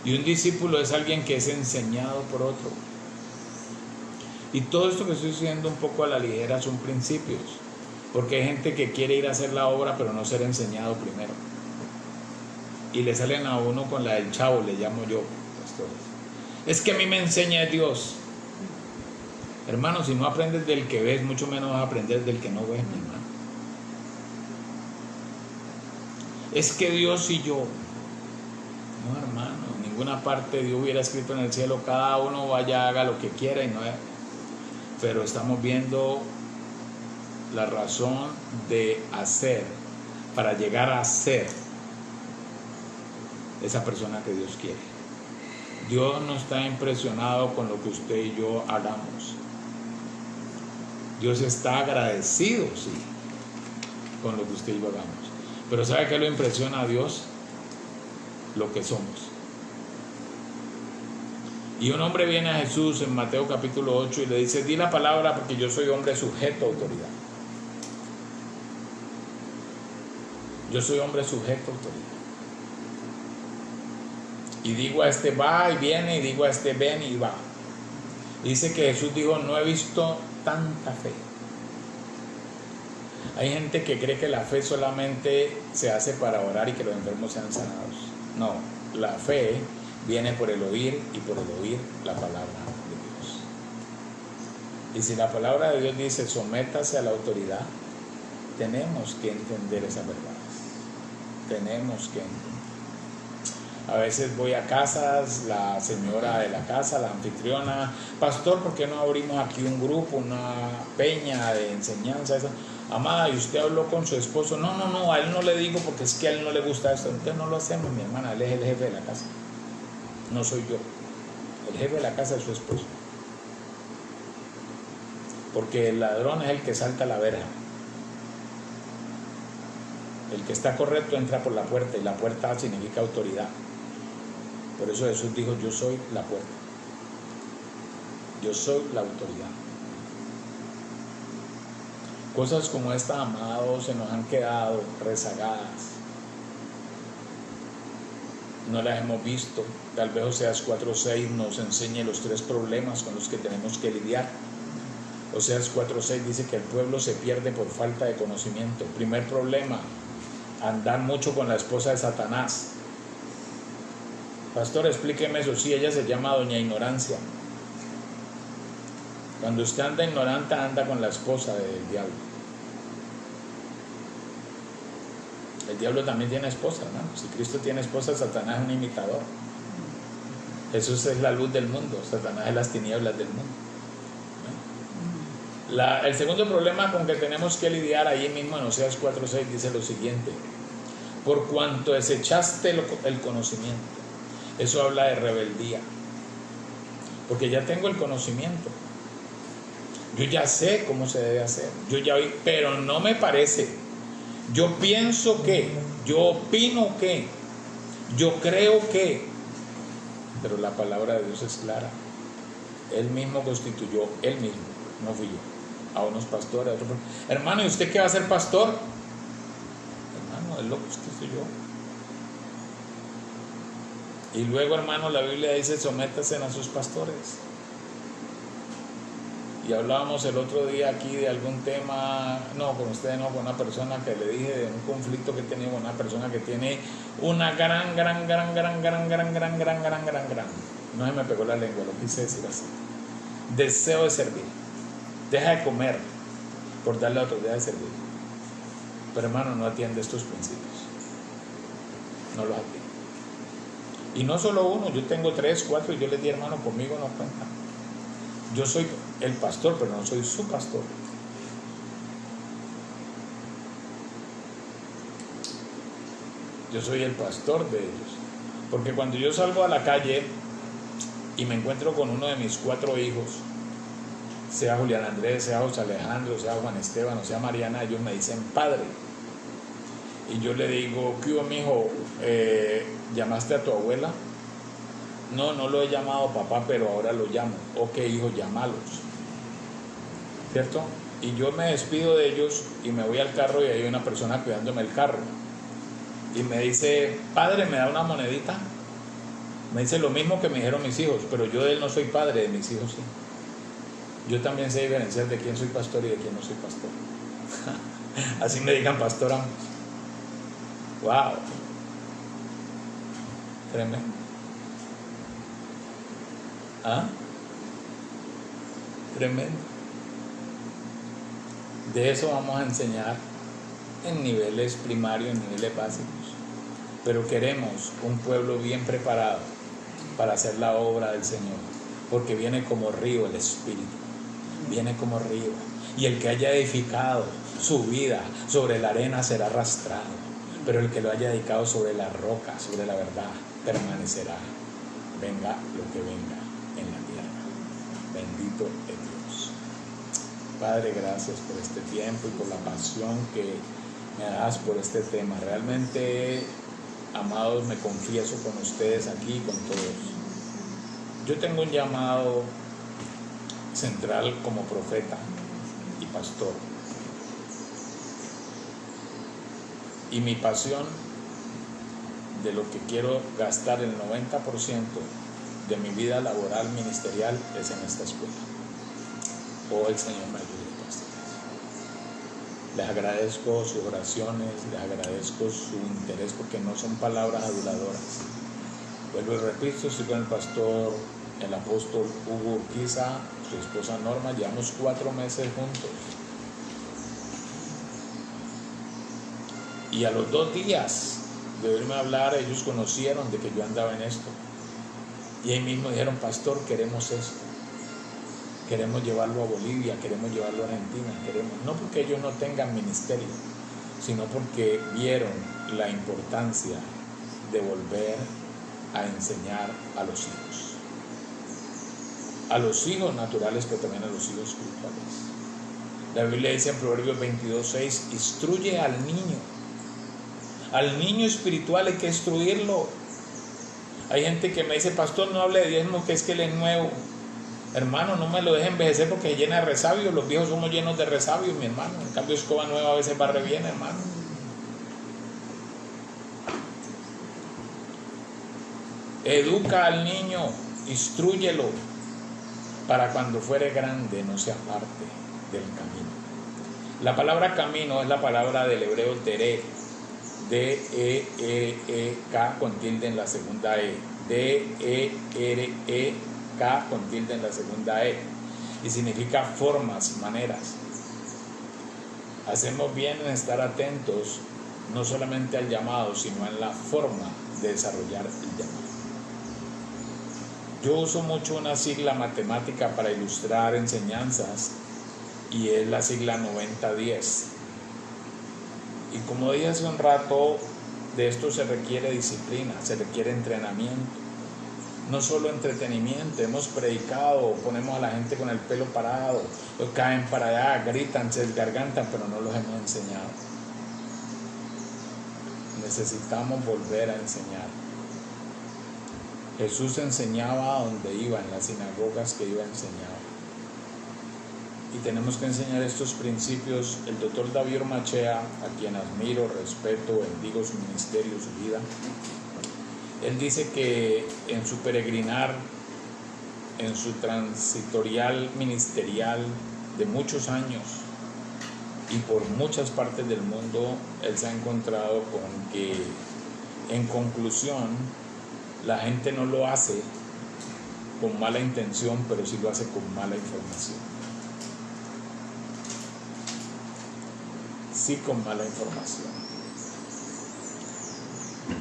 Y un discípulo es alguien que es enseñado por otro. Y todo esto que estoy diciendo un poco a la ligera son principios, porque hay gente que quiere ir a hacer la obra pero no ser enseñado primero, y le salen a uno con la del chavo, le llamo yo, pastor. Es que a mí me enseña Dios. Hermano, si no aprendes del que ves, mucho menos vas a aprender del que no ves, mi hermano. Es que Dios y yo. No, hermano, en ninguna parte Dios hubiera escrito en el cielo: cada uno vaya, haga lo que quiera, y no. Pero estamos viendo la razón de hacer para llegar a ser esa persona que Dios quiere. Dios no está impresionado con lo que usted y yo hagamos. Dios está agradecido, sí, con lo que usted y yo hagamos. Pero ¿sabe qué lo impresiona a Dios? Lo que somos. Y un hombre viene a Jesús en Mateo capítulo 8 y le dice: di la palabra, porque yo soy hombre sujeto a autoridad. Yo soy hombre sujeto a autoridad. Y digo a este va y viene, y digo a este ven y va. Dice que Jesús dijo: no he visto tanta fe. Hay gente que cree que la fe solamente se hace para orar y que los enfermos sean sanados. No, la fe viene por el oír, y por el oír la palabra de Dios. Y si la palabra de Dios dice: sométase a la autoridad, tenemos que entender esa verdad. Tenemos que entender. A veces voy a casas, la señora de la casa, la anfitriona: pastor, ¿por qué no abrimos aquí un grupo, una peña de enseñanza? Eso. Amada, ¿y usted habló con su esposo? No, a él no le digo, porque es que a él no le gusta esto. Entonces no lo hacemos, mi hermana, él es el jefe de la casa. No soy yo. El jefe de la casa es su esposo. Porque el ladrón es el que salta la verja. El que está correcto entra por la puerta, y la puerta significa autoridad. Por eso Jesús dijo: yo soy la puerta. Yo soy la autoridad. Cosas como esta, amados, se nos han quedado rezagadas. No las hemos visto. Tal vez Oseas 4:6 nos enseñe los 3 problemas con los que tenemos que lidiar. Oseas 4:6 dice que el pueblo se pierde por falta de conocimiento. Primer problema, andar mucho con la esposa de Satanás. Pastor, explíqueme eso. Sí, ella se llama Doña Ignorancia. Cuando usted anda ignorante, anda con la esposa del diablo. El diablo también tiene esposa, ¿no? Si Cristo tiene esposa, Satanás es un imitador. Jesús es la luz del mundo, Satanás es las tinieblas del mundo. El segundo problema con que tenemos que lidiar ahí mismo en Oseas 4:6 dice lo siguiente: por cuanto desechaste el conocimiento. Eso habla de rebeldía, porque ya tengo el conocimiento, yo ya sé cómo se debe hacer, yo ya vi, pero no me parece, yo pienso que, yo opino que, yo creo que, pero la palabra de Dios es clara. Él mismo constituyó, él mismo, no fui yo, a unos pastores, a otros. Hermano, ¿y usted qué va a ser pastor? Hermano, él lo constituyó. Y luego, hermano, la Biblia dice: sométase a sus pastores. Y hablábamos el otro día aquí de algún tema, no, con ustedes no, con una persona que le dije de un conflicto que tenía con una persona que tiene una gran, no se me pegó la lengua, lo quise decir así, deseo de servir, deja de comer por darle a otro, deja de servir, pero hermano, no atiende estos principios, no los atiende. Y no solo uno, yo tengo 3, 4 y yo les di: hermano, conmigo no cuentan. Yo soy el pastor, pero no soy su pastor. Yo soy el pastor de ellos. Porque cuando yo salgo a la calle y me encuentro con uno de mis 4 hijos, sea Julián Andrés, sea José Alejandro, sea Juan Esteban o sea Mariana, ellos me dicen padre. Y yo le digo: ¿qué hubo, mijo? ¿Llamaste a tu abuela? No, no lo he llamado papá, pero ahora lo llamo. Ok, hijo, llámalos. ¿Cierto? Y yo me despido de ellos y me voy al carro y hay una persona cuidándome el carro. Y me dice: padre, ¿me da una monedita? Me dice lo mismo que me dijeron mis hijos, pero yo de él no soy padre, de mis hijos sí. Yo también sé diferenciar de quién soy pastor y de quién no soy pastor. Así me digan pastor ambos. Wow. Tremendo. ¿Ah? Tremendo. De eso vamos a enseñar en niveles primarios, en niveles básicos. Pero queremos un pueblo bien preparado para hacer la obra del Señor, porque viene como río el Espíritu, viene como río. Y el que haya edificado su vida sobre la arena será arrastrado, pero el que lo haya dedicado sobre la roca, sobre la verdad, permanecerá, venga lo que venga en la tierra. Bendito es Dios. Padre, gracias por este tiempo y por la pasión que me das por este tema. Realmente, amados, me confieso con ustedes aquí, con todos. Yo tengo un llamado central como profeta y pastor. Y mi pasión, de lo que quiero gastar el 90% de mi vida laboral ministerial, es en esta escuela. Oh, el Señor me ayude, pastores. Les agradezco sus oraciones, les agradezco su interés, porque no son palabras aduladoras. Vuelvo y repito, estoy con el pastor, el apóstol Hugo Urquiza, su esposa Norma, llevamos 4 meses juntos. Y a los 2 días de oírme hablar, ellos conocieron de que yo andaba en esto. Y ahí mismo dijeron: pastor, queremos esto. Queremos llevarlo a Bolivia, queremos llevarlo a Argentina, no porque ellos no tengan ministerio, sino porque vieron la importancia de volver a enseñar a los hijos naturales, pero también a los hijos espirituales. La Biblia dice en Proverbios 22:6: instruye al niño espiritual, hay que instruirlo. Hay gente que me dice: pastor, no hable de diezmo, que es que él es nuevo. Hermano, no me lo deje envejecer porque se llena de resabios. Los viejos somos llenos de resabios, mi hermano. En cambio, escoba nueva a veces barre bien, hermano. Educa al niño, instrúyelo, para cuando fuere grande no se aparte del camino. La palabra camino es la palabra del hebreo derech, D-E-R-E-K con tilde en la segunda E, D-E-R-E-K con tilde en la segunda E, y significa formas, maneras. Hacemos bien en estar atentos no solamente al llamado, sino en la forma de desarrollar el llamado. Yo uso mucho una sigla matemática para ilustrar enseñanzas y es la sigla 90-10. Y como dije hace un rato, de esto se requiere disciplina, se requiere entrenamiento, no solo entretenimiento. Hemos predicado, ponemos a la gente con el pelo parado, caen para allá, gritan, se desgargantan, pero no los hemos enseñado. Necesitamos volver a enseñar. Jesús enseñaba a donde iba, en las sinagogas que iba a enseñar. Y tenemos que enseñar estos principios. El doctor David Ormachea, a quien admiro, respeto, bendigo su ministerio, su vida, él dice que en su peregrinar, en su transitorial ministerial de muchos años y por muchas partes del mundo, él se ha encontrado con que, en conclusión, la gente no lo hace con mala intención, pero sí lo hace con mala información. Sí, con mala información.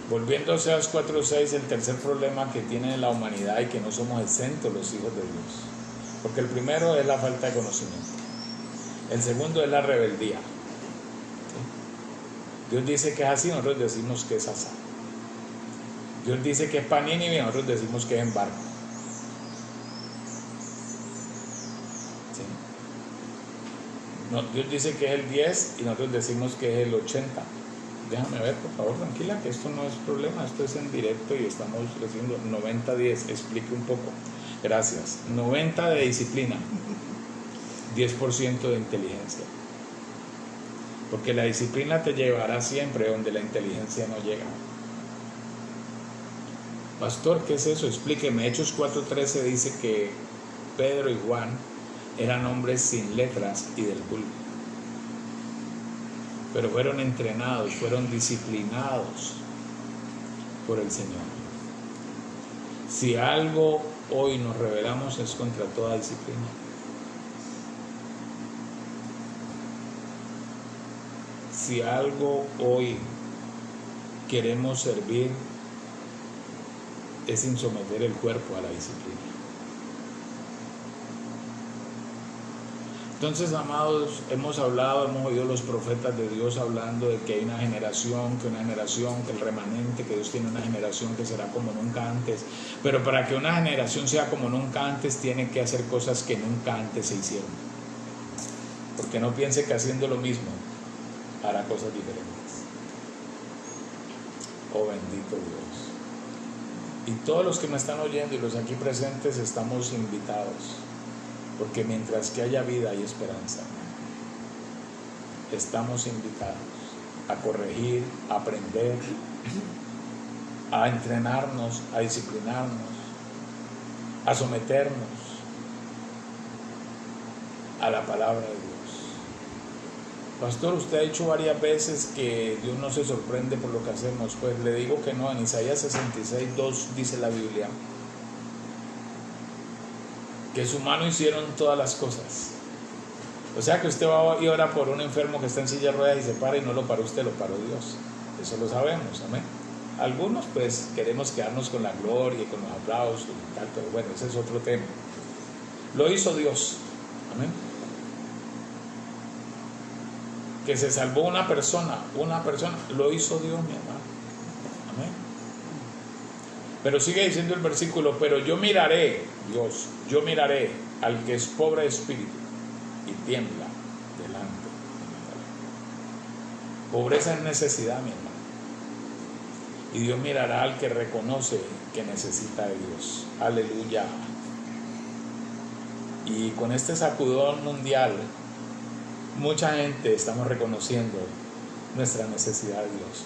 Volviendo a Oseas 4:6, el tercer problema que tiene la humanidad y que no somos exentos los hijos de Dios. Porque el primero es la falta de conocimiento. El segundo es la rebeldía. Dios dice que es así, nosotros decimos que es así. Dios dice que es pan y nosotros decimos que es en barco. ¿Sí? No, Dios dice que es el 10 y nosotros decimos que es el 80. Déjame ver, por favor, tranquila, que esto no es problema, esto es en directo y estamos recibiendo 90-10. Explique un poco. Gracias. 90 de disciplina, 10% de inteligencia. Porque la disciplina te llevará siempre donde la inteligencia no llega. Pastor, ¿qué es eso? Explíqueme. Hechos 4:13 dice que Pedro y Juan eran hombres sin letras y del vulgo, pero fueron entrenados, fueron disciplinados por el Señor. Si algo hoy nos rebelamos es contra toda disciplina. Si algo hoy queremos servir es sin someter el cuerpo a la disciplina. Entonces, amados, hemos oído los profetas de Dios hablando de que hay una generación, que el remanente, que Dios tiene una generación que será como nunca antes. Pero para que una generación sea como nunca antes, tiene que hacer cosas que nunca antes se hicieron. Porque no piense que haciendo lo mismo hará cosas diferentes. Oh, bendito Dios. Y todos los que me están oyendo y los aquí presentes estamos invitados, porque mientras que haya vida hay esperanza. Estamos invitados a corregir, a aprender, a entrenarnos, a disciplinarnos, a someternos a la palabra de Dios. Pastor, usted ha dicho varias veces que Dios no se sorprende por lo que hacemos. Pues le digo que no. En Isaías 66:2 dice la Biblia que su mano hicieron todas las cosas. O sea que usted va y ora por un enfermo que está en silla de ruedas y se para, y no lo paró usted, lo paró Dios. Eso lo sabemos, amén. Algunos pues queremos quedarnos con la gloria y con los aplausos y tal, pero bueno, ese es otro tema. Lo hizo Dios, amén. Que se salvó una persona, lo hizo Dios, mi hermano, amén. Pero sigue diciendo el versículo: pero yo miraré, Dios, yo miraré al que es pobre de espíritu y tiembla delante de mí. Pobreza es necesidad, mi hermano. Y Dios mirará al que reconoce que necesita de Dios. Aleluya. Y con este sacudón mundial, mucha gente estamos reconociendo nuestra necesidad de Dios.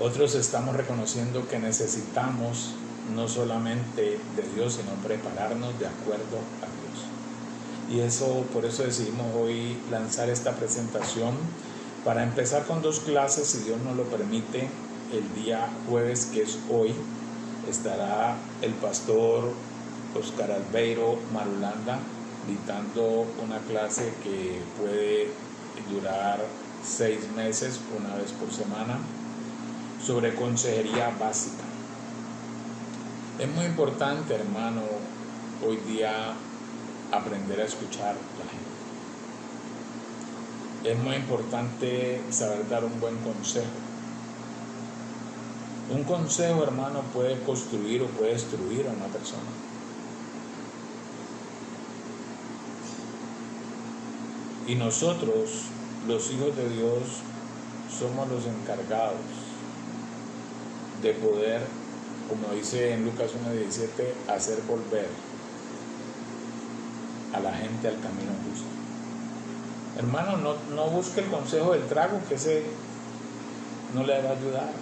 Otros estamos reconociendo que necesitamos no solamente de Dios, sino prepararnos de acuerdo a Dios. Y eso, por eso decidimos hoy lanzar esta presentación para empezar con 2 clases, si Dios nos lo permite. El día jueves, que es hoy, estará el pastor Oscar Albeiro Marulanda dictando una clase que puede durar 6 meses, una vez por semana, sobre consejería básica. Es muy importante, hermano, hoy día aprender a escuchar a la gente. Es muy importante saber dar un buen consejo. Un consejo, hermano, puede construir o puede destruir a una persona. Y nosotros, los hijos de Dios, somos los encargados de poder, como dice en Lucas 1:17, hacer volver a la gente al camino justo. Hermano, no busque el consejo del trago, que ese no le va a ayudar.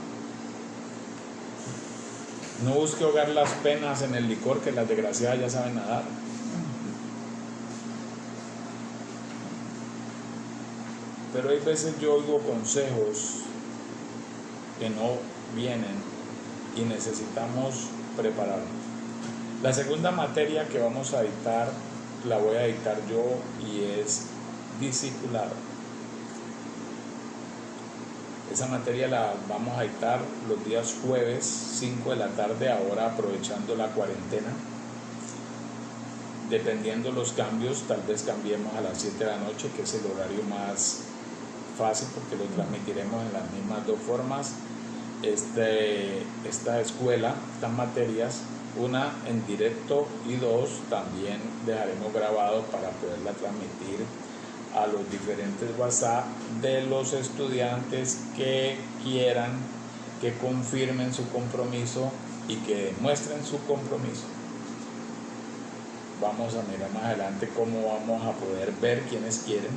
No busque ahogar las penas en el licor, que las desgraciadas ya saben nadar. Pero hay veces yo oigo consejos que no vienen y necesitamos prepararnos. La segunda materia que vamos a dictar, la voy a dictar yo, y es discipulado. Esa materia la vamos a dictar los días jueves, 5 de la tarde, ahora aprovechando la cuarentena. Dependiendo los cambios, tal vez cambiemos a las 7 de la noche, que es el horario más fácil, porque lo transmitiremos en las mismas 2 formas. Esta escuela, estas materias, una en directo y 2 también dejaremos grabado para poderla transmitir a los diferentes WhatsApp de los estudiantes que quieran, que confirmen su compromiso y que demuestren su compromiso. Vamos a mirar más adelante cómo vamos a poder ver quiénes quieren.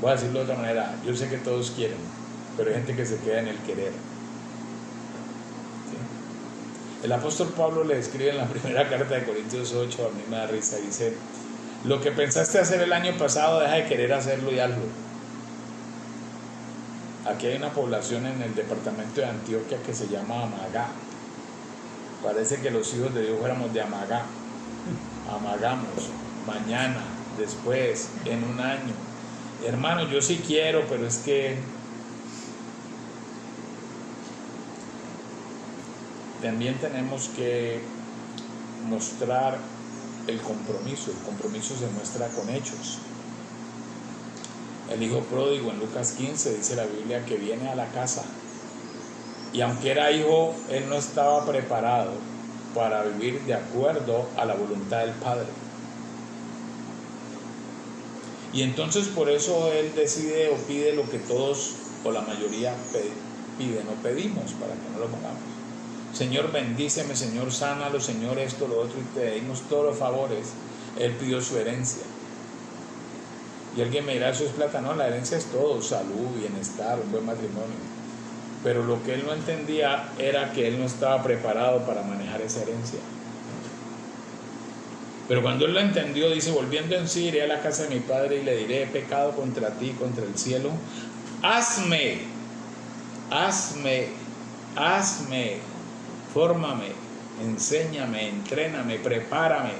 Voy a decirlo de otra manera, yo sé que todos quieren, pero hay gente que se queda en el querer. ¿Sí? El apóstol Pablo le escribe en la primera carta de Corintios 8, a mí me da risa, dice: lo que pensaste hacer el año pasado, deja de querer hacerlo y hazlo. Aquí hay una población en el departamento de Antioquia que se llama Amagá. Parece que los hijos de Dios fuéramos de Amagá. Amagamos, mañana, después, en un año. Hermano, yo sí quiero, pero es que también tenemos que mostrar el compromiso. El compromiso se muestra con hechos. El hijo pródigo en Lucas 15 dice la Biblia que viene a la casa, y aunque era hijo, él no estaba preparado para vivir de acuerdo a la voluntad del Padre. Y entonces por eso él decide o pide lo que todos o la mayoría piden o pedimos, para que no lo hagamos. Señor, bendíceme, Señor, sánalo, Señor, esto, lo otro, y te dimos todos los favores. Él pidió su herencia. Y alguien me dirá, eso es plata. No, la herencia es todo: salud, bienestar, un buen matrimonio. Pero lo que él no entendía era que él no estaba preparado para manejar esa herencia. Pero cuando él lo entendió, dice: volviendo en sí, iré a la casa de mi padre y le diré: he pecado contra ti, contra el cielo. Hazme, fórmame, enséñame, entréname, prepárame.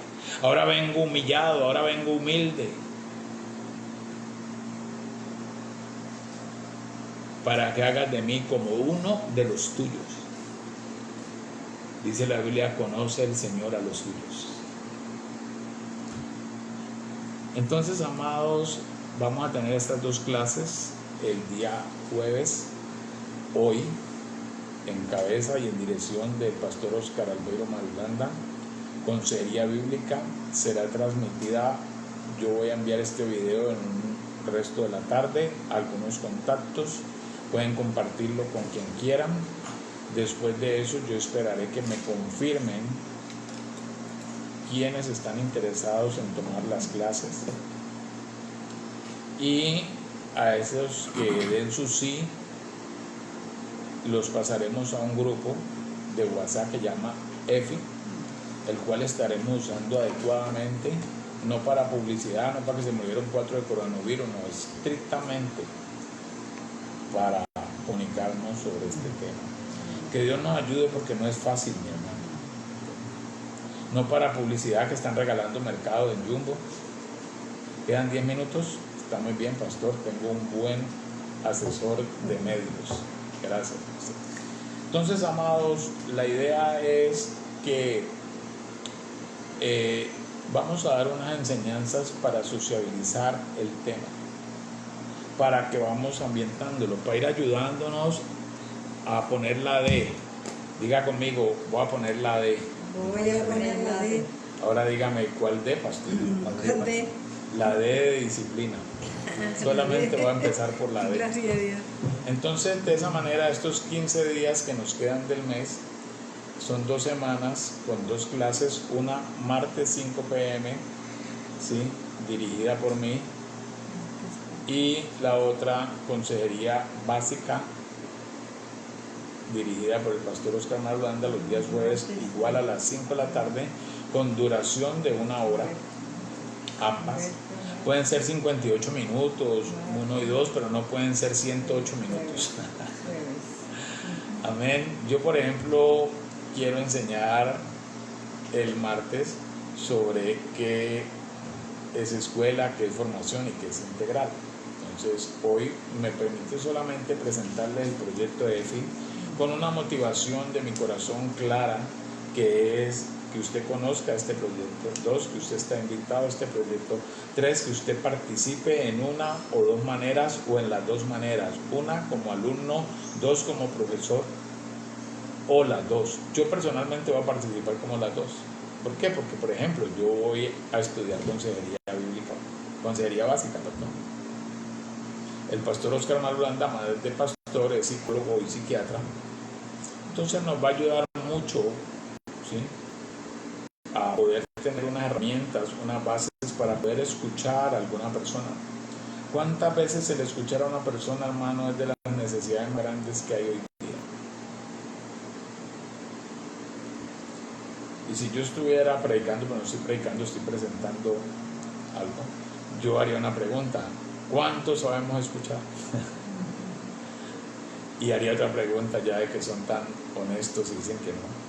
Ahora vengo humillado, ahora vengo humilde, para que hagas de mí como uno de los tuyos. Dice la Biblia: conoce el Señor a los suyos. Entonces, amados, vamos a tener estas 2 clases el día jueves, hoy, en cabeza y en dirección del pastor Oscar Albeiro Marulanda. Consejería bíblica será transmitida. Yo voy a enviar este video en el resto de la tarde a algunos contactos. Pueden compartirlo con quien quieran. Después de eso, yo esperaré que me confirmen quienes están interesados en tomar las clases. Y a esos que den su sí, los pasaremos a un grupo de WhatsApp que llama EFI, el cual estaremos usando adecuadamente, no para publicidad, no para que se murieron 4 de coronavirus, no, estrictamente para comunicarnos sobre este tema. Que Dios nos ayude porque no es fácil, mi hermano. No para publicidad, que están regalando mercado en Jumbo. Quedan 10 minutos. Está muy bien, pastor. Tengo un buen asesor de medios. Gracias. Entonces, amados, la idea es que vamos a dar unas enseñanzas para sociabilizar el tema, para que vamos ambientándolo, para ir ayudándonos a poner la D. Diga conmigo, voy a poner la D. Voy a poner la D. Ahora dígame, ¿cuál D, pastor? ¿Cuál D? La D de disciplina. Solamente voy a empezar por la D. Gracias a Dios. Entonces, de esa manera, estos 15 días que nos quedan del mes, son 2 semanas con 2 clases, una martes 5 p.m., ¿sí?, dirigida por mí, y la otra consejería básica, dirigida por el pastor Oscar Marulanda, los días jueves, igual a las 5 de la tarde, con duración de 1 hora, ambas. Pueden ser 58 minutos, 1 y 2, pero no pueden ser 108 minutos. Amén. Yo, por ejemplo, quiero enseñar el martes sobre qué es escuela, qué es formación y qué es integral. Entonces, hoy me permite solamente presentarles el proyecto EFI con una motivación de mi corazón clara, que es que usted conozca este proyecto. 2, que usted está invitado a este proyecto. 3, que usted participe en una o 2 maneras o en las 2 maneras. 1 como alumno, 2 como profesor o las 2. Yo personalmente voy a participar como las 2. ¿Por qué? Porque, por ejemplo, yo voy a estudiar consejería bíblica, consejería básica, perdón. El pastor Oscar Marulanda, madre de pastor, es psicólogo y psiquiatra. Entonces nos va a ayudar mucho, ¿sí?, a poder tener unas herramientas, unas bases para poder escuchar a alguna persona. ¿Cuántas veces el escuchar a una persona, hermano, es de las necesidades más grandes que hay hoy día? Y si yo estuviera predicando, pero no estoy predicando, estoy presentando algo, yo haría una pregunta: ¿cuántos sabemos escuchar? Y haría otra pregunta, ya de que son tan honestos y dicen que no: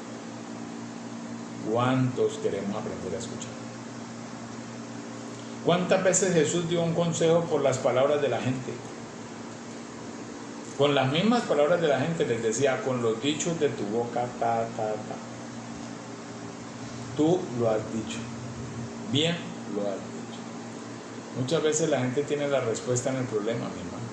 ¿cuántos queremos aprender a escuchar? ¿Cuántas veces Jesús dio un consejo por las palabras de la gente? Con las mismas palabras de la gente les decía: con los dichos de tu boca, ta, ta, ta. Tú lo has dicho, bien lo has dicho. Muchas veces la gente tiene la respuesta en el problema, mi hermano.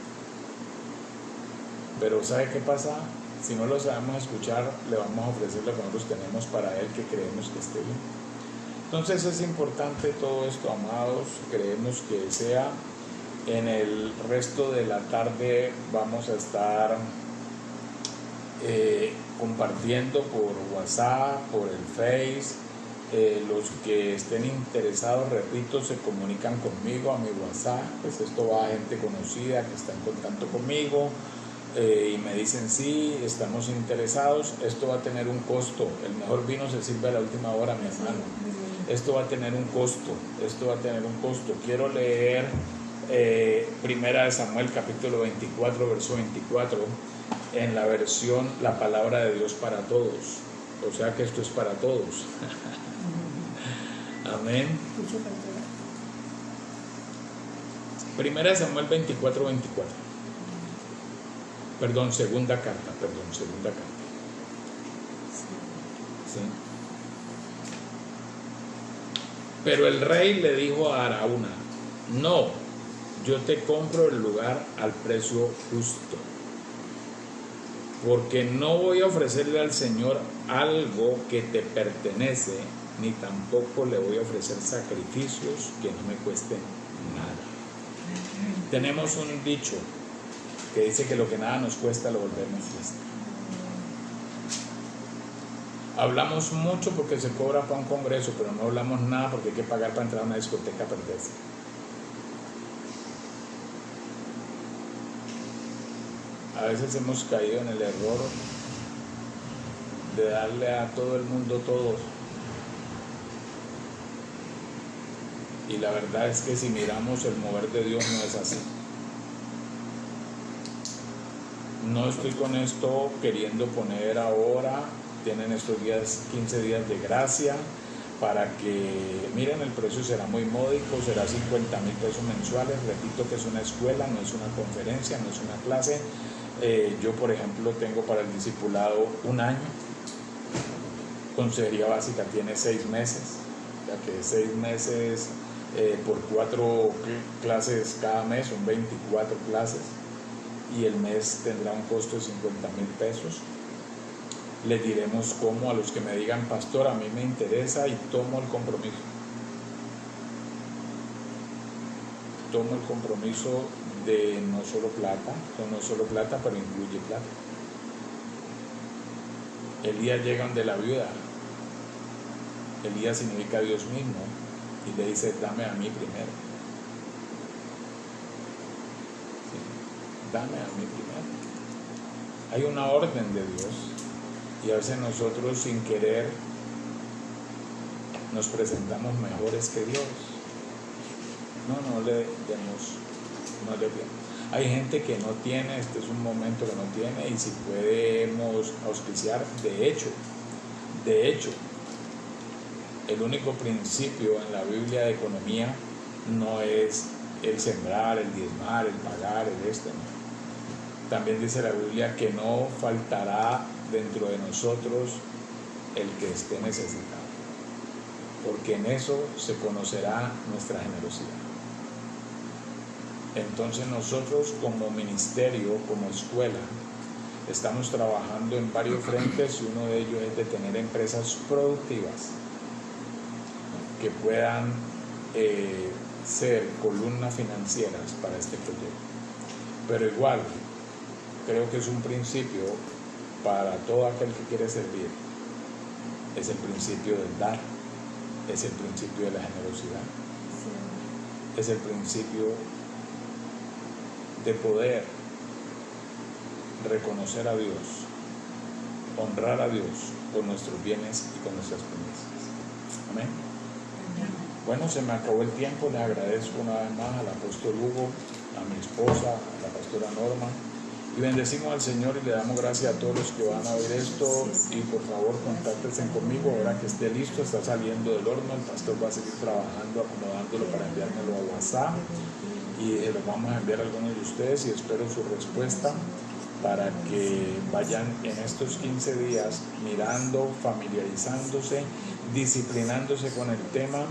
Pero ¿sabe qué pasa? Si no lo sabemos escuchar, le vamos a ofrecer lo que nosotros tenemos para él, que creemos que esté bien. Entonces es importante todo esto, amados. Creemos que sea en el resto de la tarde. Vamos a estar compartiendo por WhatsApp, por el Face. Los que estén interesados, repito, se comunican conmigo a mi WhatsApp. Pues esto va a gente conocida que está en contacto conmigo. Y me dicen: sí, estamos interesados. Esto va a tener un costo. El mejor vino se sirve a la última hora, mi hermano. Esto va a tener un costo. Quiero leer Primera de Samuel, capítulo 24, verso 24, en la versión La Palabra de Dios para Todos. O sea que esto es para todos. Amén. Primera de Samuel 24, 24. Perdón, segunda carta. ¿Sí? Pero el rey le dijo a Araúna: no, yo te compro el lugar al precio justo, porque no voy a ofrecerle al Señor algo que te pertenece, ni tampoco le voy a ofrecer sacrificios que no me cuesten nada. Tenemos un dicho que dice que lo que nada nos cuesta lo volvemos fiesta. Hablamos mucho porque se cobra para un congreso, pero no hablamos nada porque hay que pagar para entrar a una discoteca a perderse. A veces hemos caído en el error de darle a todo el mundo todo. Y la verdad es que si miramos el mover de Dios no es así. No estoy con esto queriendo poner ahora, tienen estos días, 15 días de gracia, para que, miren, el precio será muy módico, será 50,000 pesos mensuales. Repito que es una escuela, no es una conferencia, no es una clase. Yo, por ejemplo, tengo para el discipulado 1 año. Consejería básica tiene 6 meses, ya que 6 meses por 4 clases cada mes, son 24 clases, y el mes tendrá un costo de 50,000 pesos. Les diremos cómo a los que me digan, pastor, a mí me interesa, y tomo el compromiso. Tomo el compromiso de no solo plata, pero incluye plata. Elías llega donde la viuda. Elías significa Dios mismo, y le dice, dame a mí primero. Sí, dame a mí primero. Hay una orden de Dios, y a veces nosotros sin querer nos presentamos mejores que Dios. No le demos. Hay gente que no tiene, este es un momento que no tiene, y si podemos auspiciar, de hecho, el único principio en la Biblia de economía no es el sembrar, el diezmar, el pagar, el esto, ¿no? También dice la Biblia que no faltará dentro de nosotros el que esté necesitado, porque en eso se conocerá nuestra generosidad. Entonces nosotros como ministerio, como escuela, estamos trabajando en varios frentes, y uno de ellos es de tener empresas productivas que puedan ser columnas financieras para este proyecto. Pero igual, creo que es un principio para todo aquel que quiere servir, es el principio del dar, es el principio de la generosidad, es el principio de poder reconocer a Dios, honrar a Dios con nuestros bienes y con nuestras promesas. Amén. Bueno, se me acabó el tiempo. Le agradezco una vez más al apóstol Hugo, a mi esposa, a la pastora Norma, y bendecimos al Señor y le damos gracias a todos los que van a ver esto. Y por favor, contáctense conmigo ahora que esté listo, está saliendo del horno. El pastor va a seguir trabajando, acomodándolo para enviármelo a WhatsApp, y lo vamos a enviar a algunos de ustedes, y espero su respuesta para que vayan en estos 15 días mirando, familiarizándose, disciplinándose con el tema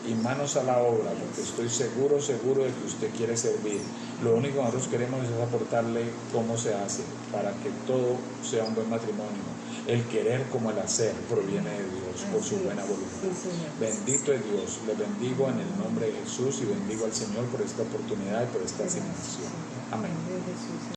y manos a la obra, porque estoy seguro de que usted quiere servir. Lo único que nosotros queremos es aportarle cómo se hace para que todo sea un buen matrimonio. El querer como el hacer proviene de Dios por su buena voluntad. Bendito es Dios. Le bendigo en el nombre de Jesús, y bendigo al Señor por esta oportunidad y por esta asignación. Amén.